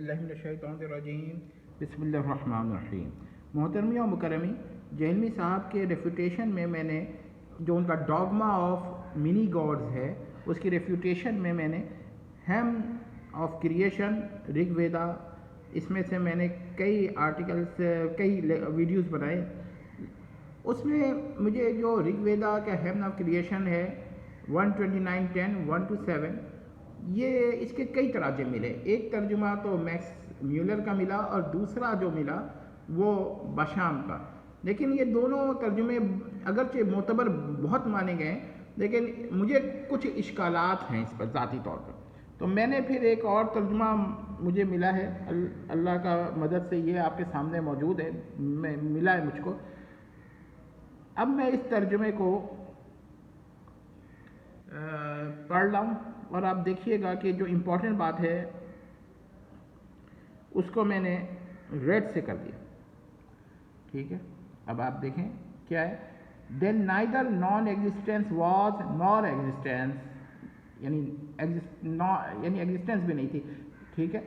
باللہ من الشیطان الرجیم بسم اللہ الرحمن الرحیم۔ محترمی و مکرمی، جہلمی صاحب کے ریفیوٹیشن میں میں نے جو ان کا ڈاگما آف منی گاڈز ہے اس کی ریفیوٹیشن میں نے ہیم آف کریشن رگ ویدا، اس میں سے میں نے کئی آرٹیکلس کئی ویڈیوز بنائے۔ اس میں مجھے جو رگ ویدا کا ہیم آف کریشن ہے 129:10 1-7، یہ اس کے کئی تراجم ملے۔ ایک ترجمہ تو میکس میولر کا ملا اور دوسرا جو ملا وہ بشام کا، لیکن یہ دونوں ترجمے اگرچہ معتبر بہت مانے گئے لیکن مجھے کچھ اشکالات ہیں اس پر ذاتی طور پر، تو میں نے پھر ایک اور ترجمہ مجھے ملا ہے، اللہ کا مدد سے یہ آپ کے سامنے موجود ہے، ملا ہے مجھ کو۔ اب میں اس ترجمے کو پڑھ رہا ہوں اور آپ دیکھیے گا کہ جو امپورٹنٹ بات ہے اس کو میں نے ریڈ سے کر دیا، ٹھیک ہے۔ اب آپ دیکھیں کیا ہے، دین نائدر نان ایگزسٹینس واز نار ایگزسٹینس، یعنی ایگزسٹینس بھی نہیں تھی، ٹھیک ہے۔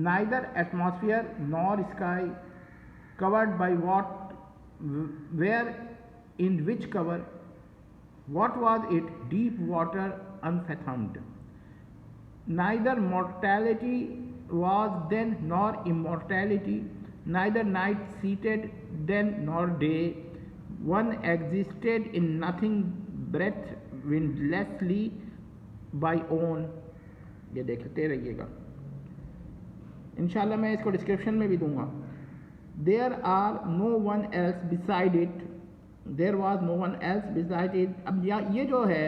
نائدر ایٹماسفیئر نار sky covered by what, where, in which cover, what was it, deep water unfathomed. Neither mortality was then nor immortality, neither night seated then nor day, one existed in nothing breath windlessly by own. یہ دیکھتے رہیے گا، انشاءاللہ میں اس کو description میں بھی دوں گا۔ There are no one else beside it. There was no one else beside it. اب یہ جو ہے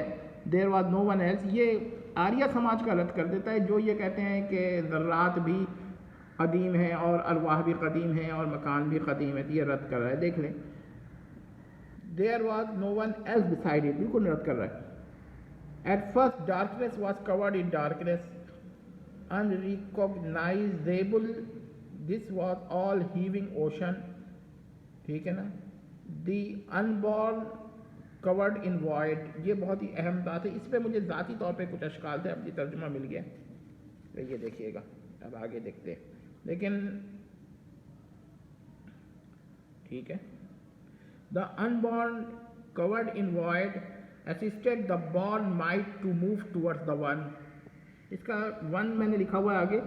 there was no one else، یہ آریہ سماج کا رد کر دیتا ہے جو یہ کہتے ہیں کہ ذرات بھی قدیم ہیں اور ارواح بھی قدیم ہیں اور مکان بھی قدیم ہے، یہ رد کر رہا ہے۔ دیکھ لیں، there was no one else beside it، بالکل رد کر رہا ہے۔ At first darkness was covered in darkness, unrecognizable. This was all heaving ocean، ٹھیک ہے نا۔ The unborn covered in void، یہ بہت ہی اہم بات ہے، اس پہ مجھے ذاتی طور پہ کچھ اشکال تھے، اب یہ ترجمہ مل گیا تو یہ دیکھیے گا، اب آگے دیکھتے ہیں، لیکن ٹھیک ہے۔ The unborn covered in void assisted the born might to move towards the one، اس کا ون میں نے لکھا ہوا ہے آگے،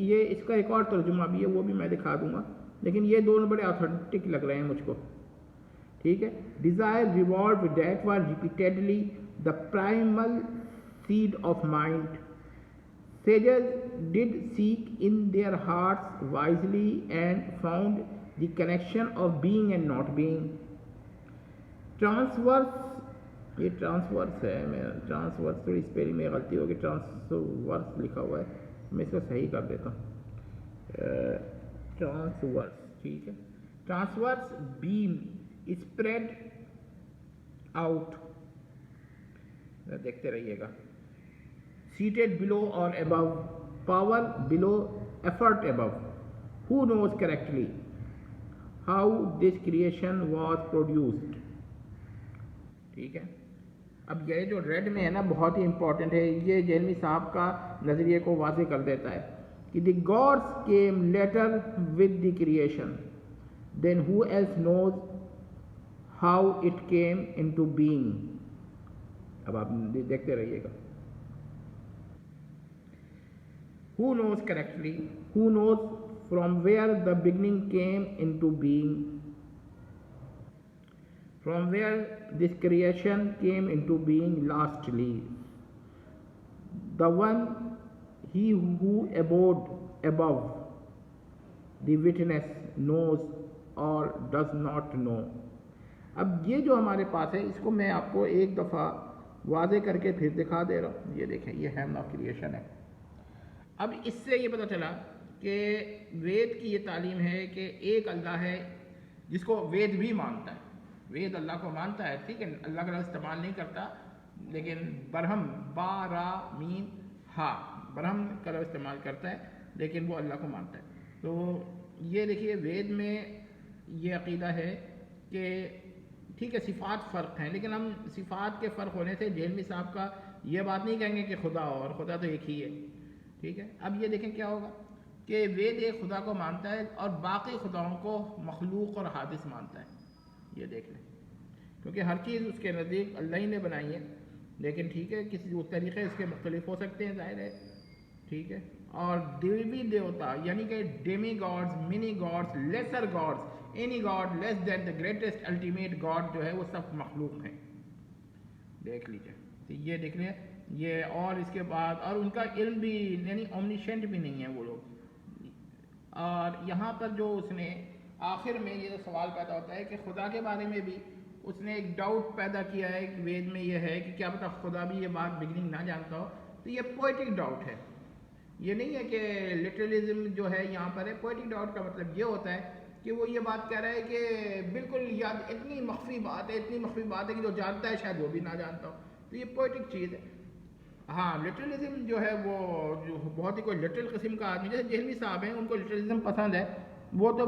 یہ اس کا ایک اور ترجمہ بھی ہے وہ بھی میں دکھا دوں گا، لیکن یہ دونوں بڑے آتھینٹک لگ رہے ہیں مجھ کو، ٹھیک ہے۔ Desire revolved that was repeatedly the primal seed of mind. Sages did seek in their hearts wisely and found the connection of being and not being. Transverse، یہ ٹرانسورس ہے، میں ٹرانسورس تھوڑی اسپیلنگ میں غلطی ہوگی، ٹرانسورس لکھا ہوا ہے، میں اس کو صحیح کر دیتا ہوں، ٹرانسورس، ٹھیک ہے۔ ٹرانسورس بیم اسپریڈ آؤٹ، دیکھتے رہیے گا۔ سیٹڈ بلو اور above, power below effort above, who knows correctly how this creation was produced, ٹھیک ہے۔ اب یہ جو ریڈ میں ہے نا بہت ہی امپورٹنٹ ہے، یہ جہلمی صاحب کا نظریے کو واضح کر دیتا ہے کہ the gods came later with the creation, then who else knows how it came into being. اب آپ دیکھتے رہیے گا، who knows correctly, who knows from where the beginning came into being, from where this creation came into being lastly. The one, he who abode above, the witness knows or does not know. اب یہ جو ہمارے پاس ہے اس کو میں آپ کو ایک دفعہ واضح کر کے پھر دکھا دے رہا ہوں، یہ دیکھیں، یہ ہیم آف کریشن ہے۔ اب اس سے یہ پتہ چلا کہ وید کی یہ تعلیم ہے کہ ایک اللہ ہے جس کو وید بھی مانتا ہے، وید اللہ کو مانتا ہے، ٹھیک ہے، اللہ کا لفظ استعمال نہیں کرتا، لیکن برہم، با را میم ہا، برہم کا لفظ استعمال کرتا ہے لیکن وہ اللہ کو مانتا ہے۔ تو یہ دیکھیے وید میں یہ عقیدہ ہے کہ ٹھیک ہے صفات فرق ہیں، لیکن ہم صفات کے فرق ہونے سے جہلمی صاحب کا یہ بات نہیں کہیں گے کہ خدا اور خدا تو ایک ہی ہے، ٹھیک ہے۔ اب یہ دیکھیں کیا ہوگا، کہ وید ایک خدا کو مانتا ہے اور باقی خداؤں کو مخلوق اور حادث مانتا ہے. یہ دیکھ لیں، کیونکہ ہر چیز اس کے نزدیک اللہ ہی نے بنائی ہے، لیکن ٹھیک ہے کسی طریقے اس کے مختلف ہو سکتے ہیں، ظاہر ہے، ٹھیک ہے. اور دیوی دیوتا یعنی کہ demigods, mini gods, lesser gods, any god less then the greatest ultimate god جو ہے وہ سب مخلوق ہیں. دیکھ لیجیے، تو یہ دیکھ لیں یہ. اور اس کے بعد اور ان کا علم بھی یعنی اومنیشنٹ بھی نہیں ہے وہ لوگ. اور یہاں پر جو اس نے آخر میں یہ سوال پیدا ہوتا ہے کہ خدا کے بارے میں بھی اس نے ایک ڈاؤٹ پیدا کیا ہے کہ وید میں یہ ہے کہ کیا پتہ خدا بھی یہ بات بگننگ نہ جانتا ہو. تو یہ پوئٹک ڈاؤٹ ہے، یہ نہیں ہے کہ لٹرلزم جو ہے یہاں پر ہے. پوئٹک ڈاؤٹ کا مطلب یہ ہوتا ہے کہ وہ یہ بات کہہ رہا ہے کہ بالکل یاد اتنی مخفی بات ہے، اتنی مخفی بات ہے کہ جو جانتا ہے شاید وہ بھی نہ جانتا ہو. تو یہ پوئٹک چیز ہے. ہاں لٹرلزم جو ہے وہ جو بہت ہی کوئی لٹرل قسم کا آدمی، جیسے جہلمی صاحب ہیں ان کو لٹرلزم پسند ہے، وہ تو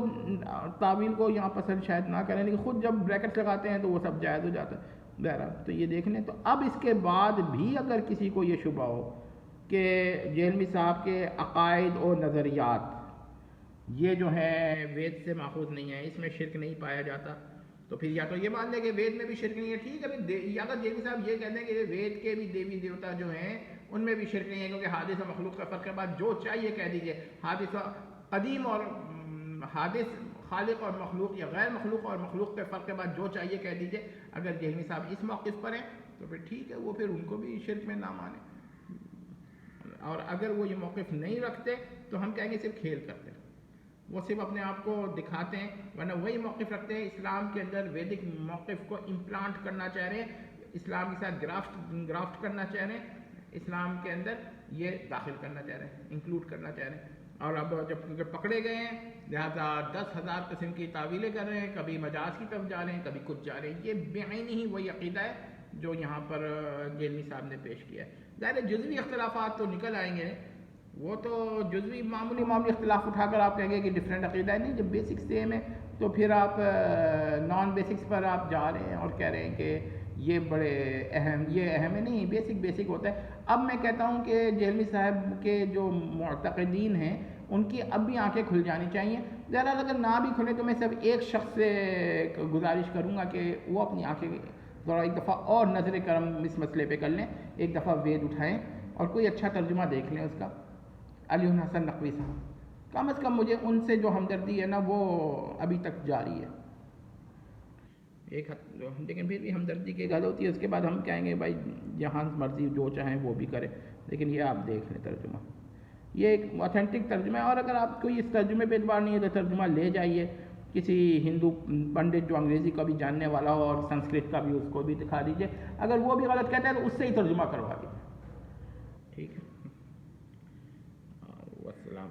تعویل کو یہاں پسند شاید نہ کریں، لیکن خود جب بریکٹس لگاتے ہیں تو وہ سب جائز ہو جاتا ہے. بہرحال تو یہ دیکھ لیں. تو اب اس کے بعد بھی اگر کسی کو یہ شبہ ہو کہ جہلمی صاحب کے عقائد اور نظریات یہ جو ہے وید سے ماخوذ نہیں ہے، اس میں شرک نہیں پایا جاتا، تو پھر یا تو یہ مان لیں کہ وید میں بھی شرک نہیں ہے، ٹھیک ہے. یا اگر جہلمی صاحب یہ کہتے ہیں کہ وید کے بھی دیوی دیوتا جو ہیں ان میں بھی شرک نہیں ہے، کیونکہ حادث و مخلوق کا فرق کے بعد جو چاہیے کہہ دیجئے، حادث قدیم اور حادث خالق اور مخلوق یا غیر مخلوق اور مخلوق کے فرق کے بعد جو چاہیے کہہ دیجئے. اگر جہلمی صاحب اس موقف پر ہیں تو پھر ٹھیک ہے، وہ پھر ان کو بھی شرک میں نہ مانیں. اور اگر وہ یہ موقف نہیں رکھتے تو ہم کہیں گے صرف کھیل کرتے ہیں، وہ صرف اپنے آپ کو دکھاتے ہیں. ورنہ وہی موقف رکھتے ہیں اسلام کے اندر، ویدک موقف کو امپلانٹ کرنا چاہ رہے ہیں، اسلام کے ساتھ گرافٹ کرنا چاہ رہے ہیں، اسلام کے اندر یہ داخل کرنا چاہ رہے ہیں، انکلوڈ کرنا چاہ رہے ہیں. اور اب جب پکڑے گئے ہیں لہٰذا 10,000 قسم کی تعویلیں کر رہے ہیں، کبھی مجاز کی طرف جا رہے ہیں، کبھی کچھ جا رہے ہیں. یہ بعینی ہی وہی عقیدہ ہے جو یہاں پر جہلمی صاحب نے پیش کیا ہے. ظاہر جزوی اختلافات تو نکل آئیں گے، وہ تو جزوی معمولی اختلاف اٹھا کر آپ کہیں گے کہ ڈفرینٹ عقیدہ ہے. نہیں، جب بیسکس سیم ہے تو پھر آپ نان بیسکس پر آپ جا رہے ہیں اور کہہ رہے ہیں کہ یہ بڑے اہم، یہ اہم ہے. نہیں، بیسک ہوتا ہے. اب میں کہتا ہوں کہ جہلمی صاحب کے جو معتقدین ہیں ان کی اب بھی آنکھیں کھل جانی چاہیے. ذرا اگر نہ بھی کھلے تو میں صرف ایک شخص سے گزارش کروں گا کہ وہ اپنی آنکھیں ذرا ایک دفعہ اور نظر کرم اس مسئلے پہ کر لیں، ایک دفعہ وید اٹھائیں اور کوئی اچھا ترجمہ دیکھ لیں اس کا. علی حسن نقوی صاحب، کم از کم مجھے ان سے جو ہمدردی ہے نا وہ ابھی تک جاری ہے. ایک لیکن پھر بھی ہمدردی کی گل ہوتی ہے. اس کے بعد ہم کہیں گے بھائی جہاں مرضی جو چاہیں وہ بھی کرے، لیکن یہ آپ دیکھ لیں ترجمہ، یہ ایک اوتھینٹک ترجمہ ہے. اور اگر آپ کو اس ترجمے پہ اعتبار نہیں ہے تو ترجمہ لے جائیے کسی ہندو پنڈت جو انگریزی کا بھی جاننے والا ہو اور سنسکرت کا بھی، اس کو بھی دکھا دیجیے. اگر وہ بھی غلط کہتا ہے تو اس سے ہی ترجمہ کروا دیجیے. ٹھیک ہے. والسلام.